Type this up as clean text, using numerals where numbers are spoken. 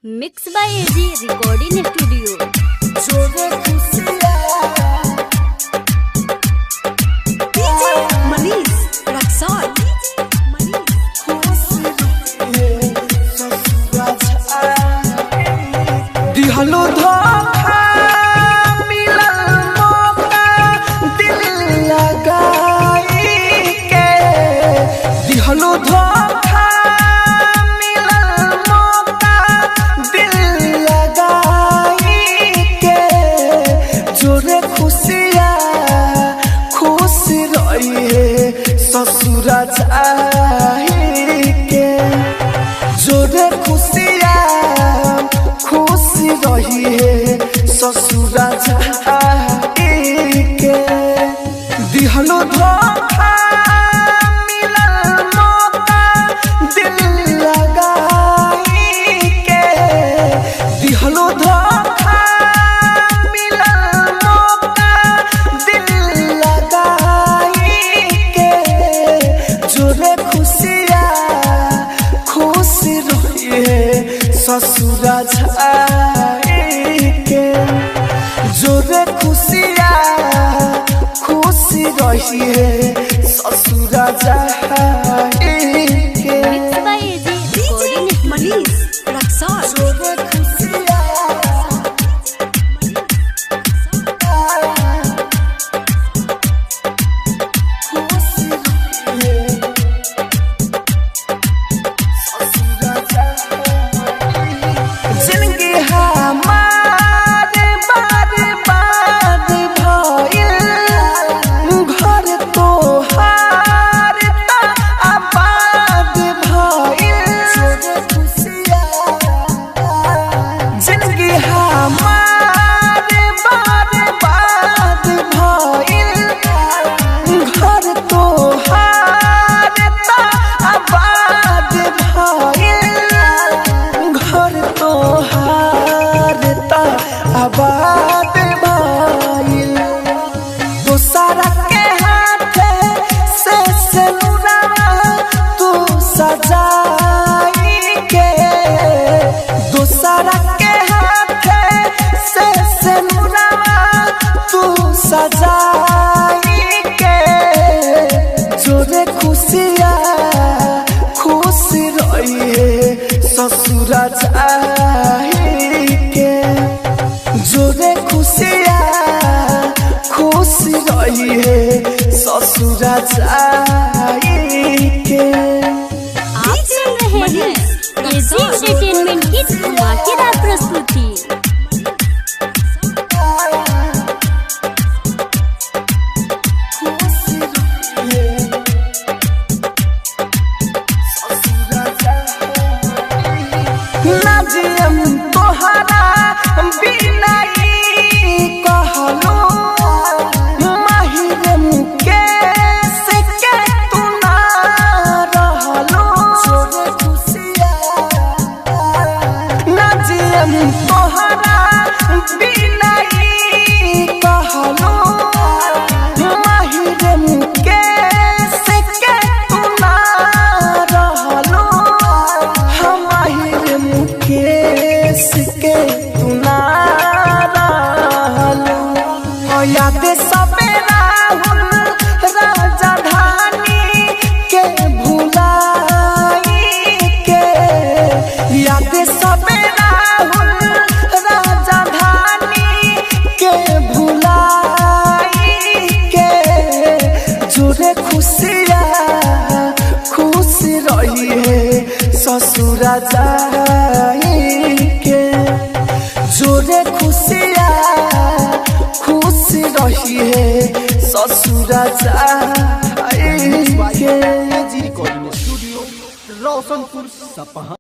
Mix by AG recording studio. DJ Manish Raxaul. दिहलो धोखा मिलल मौका दिल लगाई के, दिहलो धोखा मिलल मौका दिल लगाई के, जोरे खुशिया खुश रही है ससुरा जाई के, जोरे खुशिया खुश रही है ससुरा जाई के, दिहलो धोखा मिलल मौका दिल लगाई के, दिहलो धोखा मिलल मौका दिल लगाई के, जोरे खुशिया खुश रही है ससुरा जाई के, जोरे खुशिया खुश रही है ससुरा जाई के। Mix by AG recording DJ Manish Raxaul. जोरे खुशिया खुश रही है ससुरा जाई, जिंदगी हमारे बर्बाद भइल, घर तोहार त आबाद भइल, जिंदगी हमारे बर्बाद भइल, घर तोहार त आबाद भइल, घर तोहार त आबाद भइल, दूसरा के हाथे से सिनुरा तू सजाई के, दूसरा के हाथे से सिनुरा तू सजाई के, जोरे खुशिया खुश रही है ससुरा जाई के, जोरे खुशिया खुश रही है ससुरा जाई के। आप सुन रहे हैं एजी एंटरटेनमेंट की धमाकेदार प्रस्तुति। ना जियम तोहरा बिना ई कहलो, माहिर मुकेश के तू ना रहलो, जोरे खुशिया ना जियम तोहरा बिना ई कहलो, माहिर मुकेश के तू ना रहलो, माहिर मुकेश के तू ना रहलो, याद सबे राहुल राजधानी के भुलाई के, याद सबे राहुल राजधानी के भुलाई के, जोरे खुशिया खुश रही है ससुरा जाई के, जोरे खुशिया खुश रही है ससुरा जाई के। रिकॉर्डिंग स्टूडियो रोशनपुर सपहा।